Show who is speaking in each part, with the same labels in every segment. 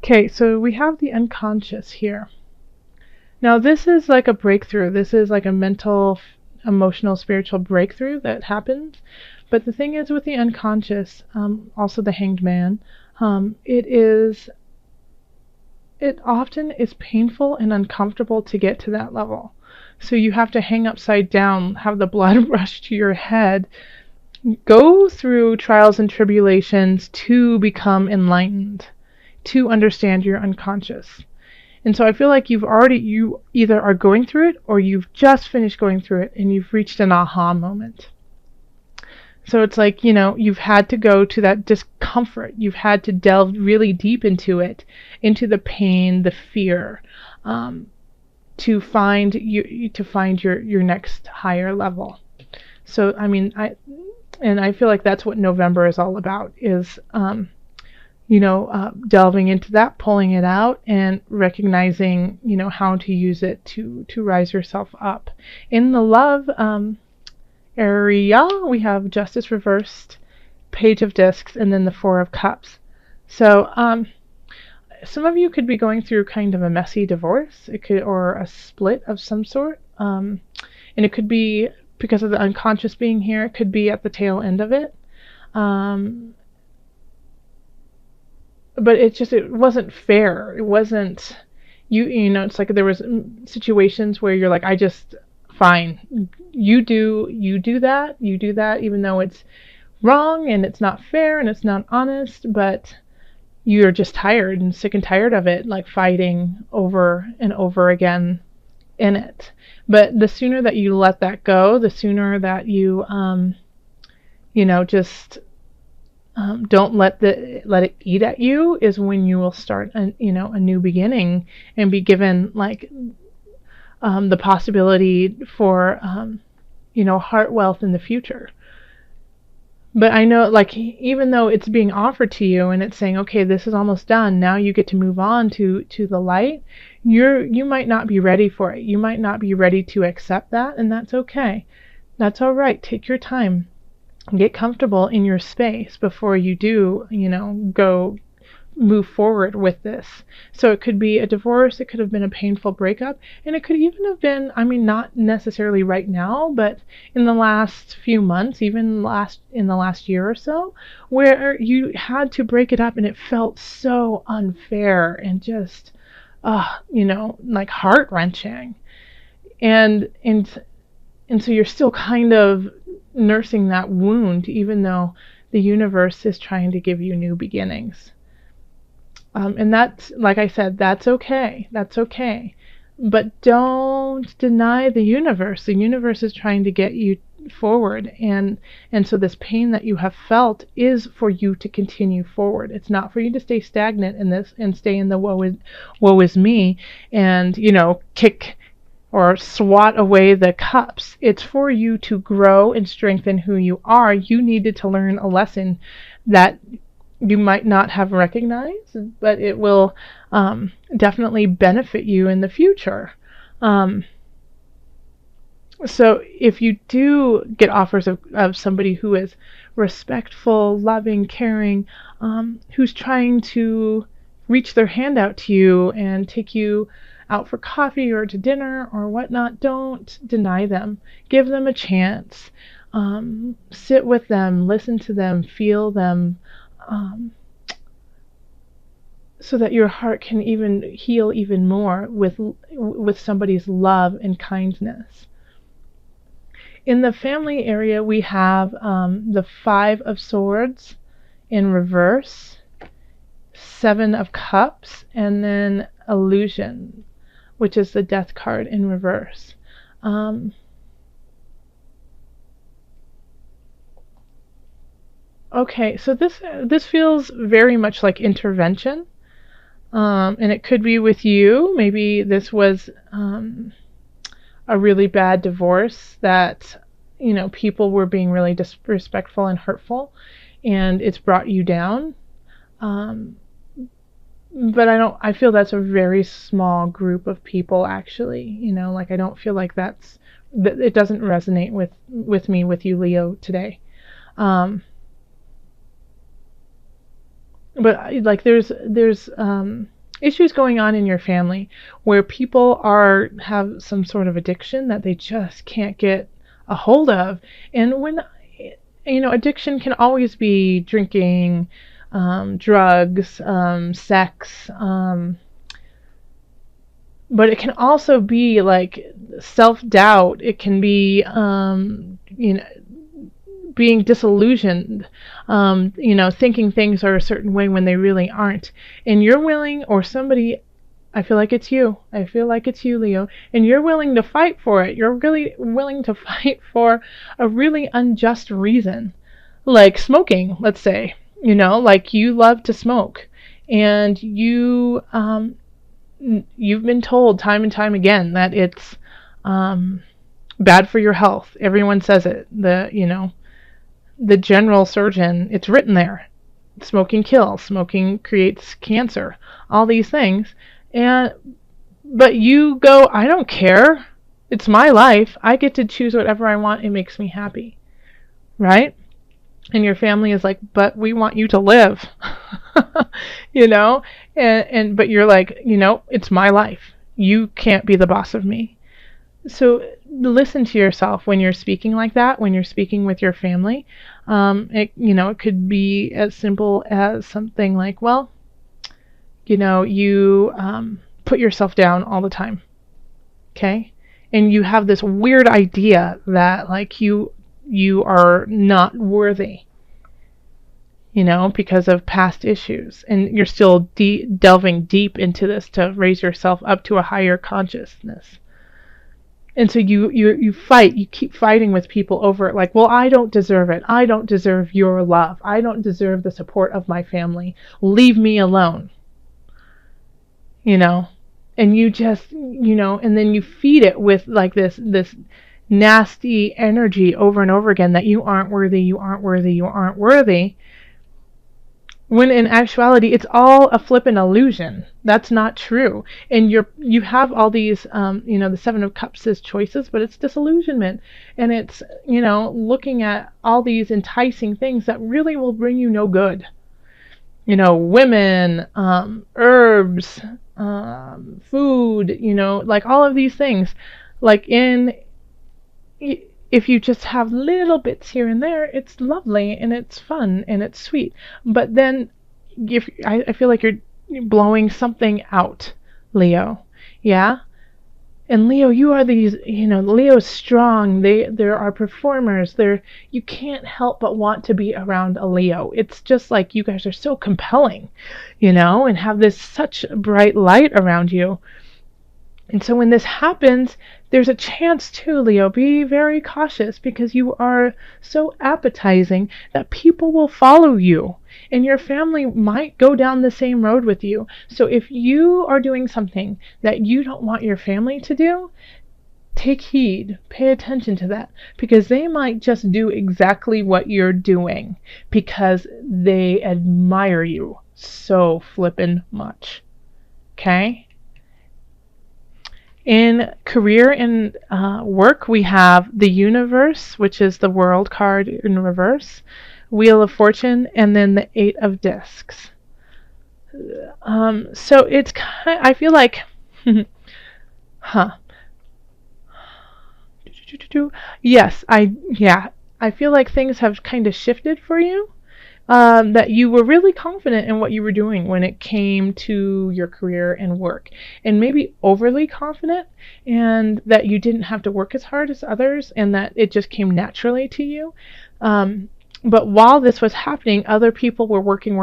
Speaker 1: Okay, so we have the unconscious here. Now, this is like a breakthrough. This is like a mental, emotional, spiritual breakthrough that happens. But the thing is with the unconscious, also the hanged man, it often is painful and uncomfortable to get to that level. So you have to hang upside down, have the blood rush to your head, go through trials and tribulations to become enlightened, to understand your unconscious. And so I feel like you either are going through it or you've just finished going through it and you've reached an aha moment. So it's like, you've had to go to that discomfort. You've had to delve really deep into it, into the pain, the fear, to find your next higher level. So I feel like that's what November is all about, is delving into that, pulling it out, and recognizing, how to use it to rise yourself up. In the love area, we have Justice reversed, Page of Discs, and then the Four of Cups. So some of you could be going through kind of a messy divorce, or a split of some sort, and it could be because of the unconscious being here. It could be at the tail end of it. But it wasn't fair. It wasn't, it's like there was situations where you're like, fine, you do that, even though it's wrong and it's not fair and it's not honest, but you're just tired and sick and tired of it, like fighting over and over again in it. But the sooner that you let that go, the sooner that you, just don't let it eat at you, is when you will start a new beginning and be given like the possibility for heart wealth in the future. But I know, like, even though it's being offered to you and it's saying, okay, this is almost done, now you get to move on to the light, you might not be ready for it. You might not be ready to accept that, and that's okay. That's all right. Take your time. Get comfortable in your space before you do, go move forward with this. So it could be a divorce, it could have been a painful breakup, and it could even have been, not necessarily right now, but in the last few months, even in the last year or so, where you had to break it up and it felt so unfair and just, like heart-wrenching. And so you're still kind of nursing that wound, even though the universe is trying to give you new beginnings. And that's, like I said, that's okay. That's okay. But don't deny the universe. The universe is trying to get you forward. And so this pain that you have felt is for you to continue forward. It's not for you to stay stagnant in this and stay in the woe is me and, kick or swat away the cups. It's for you to grow and strengthen who you are. You needed to learn a lesson that you might not have recognized, but it will definitely benefit you in the future. So if you do get offers of somebody who is respectful, loving, caring, who's trying to reach their hand out to you and take you out for coffee or to dinner or whatnot, don't deny them. Give them a chance. Sit with them, listen to them, feel them, so that your heart can even heal even more with somebody's love and kindness. In the family area, we have the Five of Swords in reverse, Seven of Cups, and then Illusion, which is the Death card in reverse. Okay, so this feels very much like intervention, and it could be with you. Maybe this was a really bad divorce that people were being really disrespectful and hurtful, and it's brought you down. But I feel that's a very small group of people, actually. Like, I don't feel like it doesn't resonate with me, with you, Leo, today. but like there's issues going on in your family where people are have some sort of addiction that they just can't get a hold of. And when addiction can always be drinking, drugs, sex, but it can also be like self-doubt. It can be being disillusioned, thinking things are a certain way when they really aren't. And you're willing, or somebody, I feel like it's you. I feel like it's you, Leo. And you're willing to fight for it. You're really willing to fight for a really unjust reason. Like smoking, let's say. Like you love to smoke. And you've been told time and time again that it's bad for your health. Everyone says it. The general surgeon, it's written there. Smoking kills, smoking creates cancer, all these things. But you go, I don't care. It's my life. I get to choose whatever I want. It makes me happy. Right? And your family is like, but we want you to live. But you're like, it's my life. You can't be the boss of me. So listen to yourself when you're speaking like that, when you're speaking with your family. It could be as simple as something like, well, you put yourself down all the time. Okay? And you have this weird idea that like you are not worthy, because of past issues. And you're still delving deep into this to raise yourself up to a higher consciousness. And so you fight, you keep fighting with people over it, like, well, I don't deserve it. I don't deserve your love. I don't deserve the support of my family. Leave me alone. And you just, and then you feed it with like this nasty energy over and over again that you aren't worthy, you aren't worthy, you aren't worthy. When in actuality, it's all a flippin' illusion. That's not true. And you have all these, the Seven of Cups is choices, but it's disillusionment. And it's, looking at all these enticing things that really will bring you no good. Women, herbs, food, like all of these things. Like if you just have little bits here and there, it's lovely and it's fun and it's sweet. But then I feel like you're blowing something out, Leo. Yeah? And Leo, you are these, Leo's strong. There are performers. You can't help but want to be around a Leo. It's just like you guys are so compelling, and have this such bright light around you. And so when this happens, there's a chance too, Leo. Be very cautious because you are so appetizing that people will follow you and your family might go down the same road with you. So if you are doing something that you don't want your family to do, take heed, pay attention to that, because they might just do exactly what you're doing because they admire you so flippin' much. Okay? In career and work, we have the Universe, which is the World card in reverse, Wheel of Fortune, and then the Eight of Discs. So it's I feel like, Yes, I feel like things have kind of shifted for you. That you were really confident in what you were doing when it came to your career and work, and maybe overly confident, and that you didn't have to work as hard as others, and that it just came naturally to you. But while this was happening, other people were working,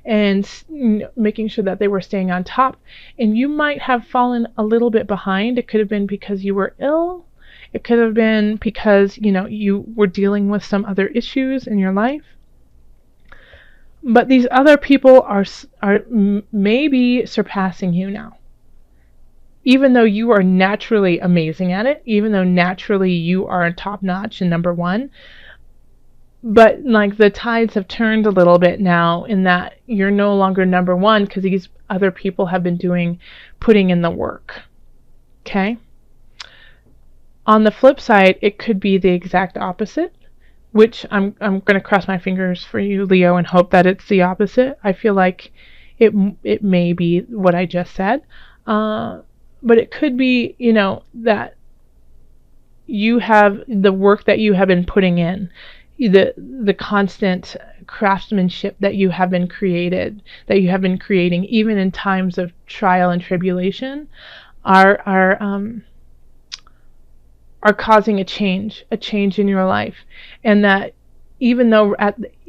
Speaker 1: and making sure that they were staying on top, and you might have fallen a little bit behind. It could have been because you were ill. It could have been because, you were dealing with some other issues in your life. But these other people are maybe surpassing you now. Even though you are naturally amazing at it, even though naturally you are top notch and number one, but like the tides have turned a little bit now in that you're no longer number one because these other people have been putting in the work. Okay? On the flip side, it could be the exact opposite, which I'm going to cross my fingers for you, Leo, and hope that it's the opposite. I feel like it may be what I just said, but it could be, that you have the work that you have been putting in, the constant craftsmanship that you have been creating, even in times of trial and tribulation, are causing a change in your life, and that even though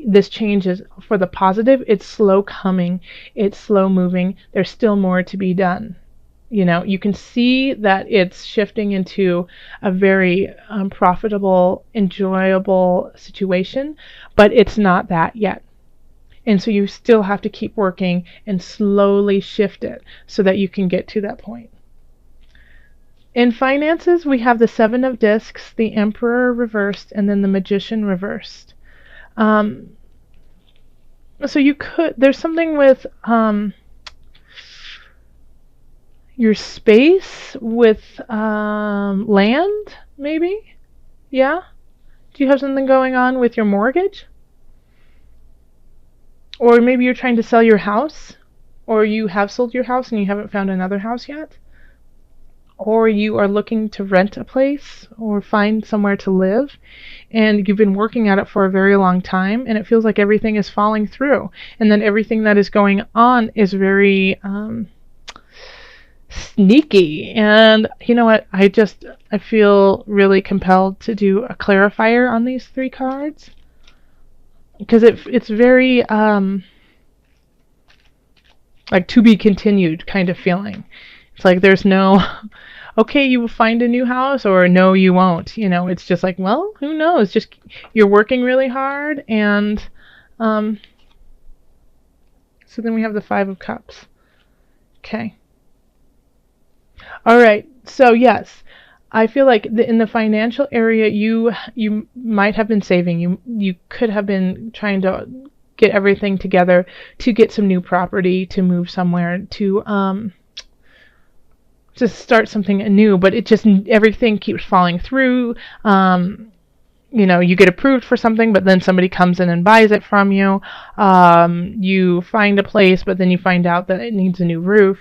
Speaker 1: this change is for the positive, it's slow coming, it's slow moving. There's still more to be done. You can see that it's shifting into a very profitable, enjoyable situation, but it's not that yet. And so you still have to keep working and slowly shift it so that you can get to that point. In finances, we have the Seven of Discs, the Emperor reversed, and then the Magician reversed. So there's something with your space with land, maybe? Yeah? Do you have something going on with your mortgage? Or maybe you're trying to sell your house, or you have sold your house and you haven't found another house yet. Or you are looking to rent a place or find somewhere to live, and you've been working at it for a very long time, and it feels like everything is falling through, and then everything that is going on is very sneaky. And you know what, I feel really compelled to do a clarifier on these three cards, because it's very like to be continued kind of feeling. It's like there's no okay, you will find a new house, or no, you won't. It's just like, well, who knows? Just you're working really hard, and so then we have the Five of Cups. Okay. All right. So yes, I feel like in the financial area, you might have been saving. You could have been trying to get everything together to get some new property, to move somewhere, to start something new, but everything keeps falling through. You get approved for something, but then somebody comes in and buys it from you. You find a place, but then you find out that it needs a new roof.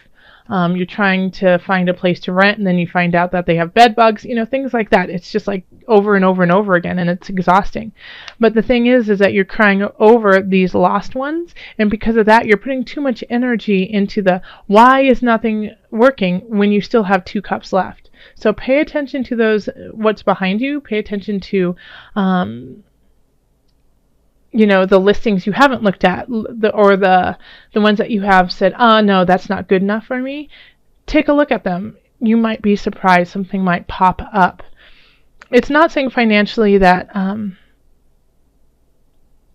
Speaker 1: You're trying to find a place to rent, and then you find out that they have bed bugs, things like that. It's just like over and over and over again, and it's exhausting. But the thing is that you're crying over these lost ones, and because of that, you're putting too much energy into the why is nothing working when you still have two cups left. So pay attention to those, what's behind you. Pay attention to the listings you haven't looked at, or the ones that you have said, no, that's not good enough for me. Take a look at them. You might be surprised. Something might pop up. It's not saying financially that,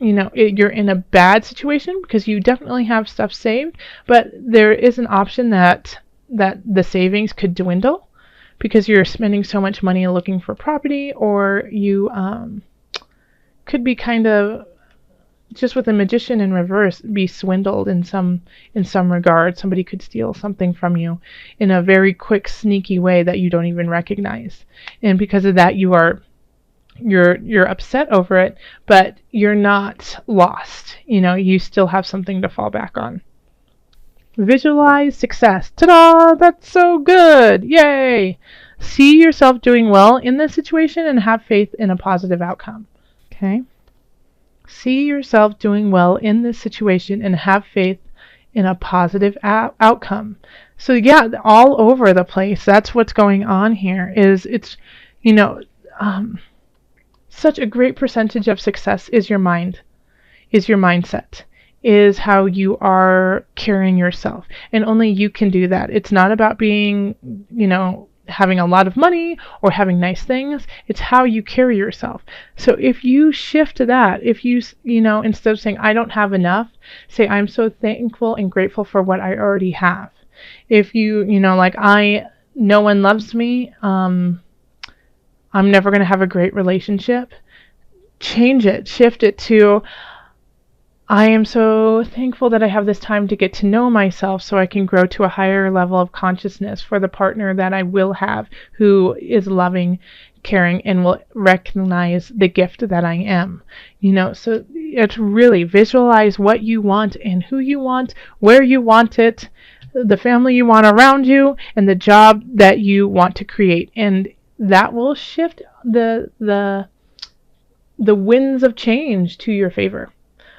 Speaker 1: you're in a bad situation, because you definitely have stuff saved, but there is an option that the savings could dwindle because you're spending so much money looking for property, or you could be kind of, just with the Magician in reverse, be swindled in some regard. Somebody could steal something from you in a very quick, sneaky way that you don't even recognize. And because of that, you're upset over it, but you're not lost. You still have something to fall back on. Visualize success. Ta-da! That's so good! Yay! See yourself doing well in this situation and have faith in a positive outcome. Okay? See yourself doing well in this situation and have faith in a positive outcome. So yeah, all over the place, that's what's going on here. It's such a great percentage of success is your mind, is your mindset, is how you are carrying yourself. And only you can do that. It's not about being, having a lot of money or having nice things. It's how you carry yourself. So if you shift to that, if you, instead of saying, I don't have enough, say, I'm so thankful and grateful for what I already have. If you, no one loves me, I'm never going to have a great relationship. Change it, shift it to, I am so thankful that I have this time to get to know myself so I can grow to a higher level of consciousness for the partner that I will have, who is loving, caring and will recognize the gift that I am. So it's really visualize what you want and who you want, where you want it, the family you want around you, and the job that you want to create. And that will shift the winds of change to your favor.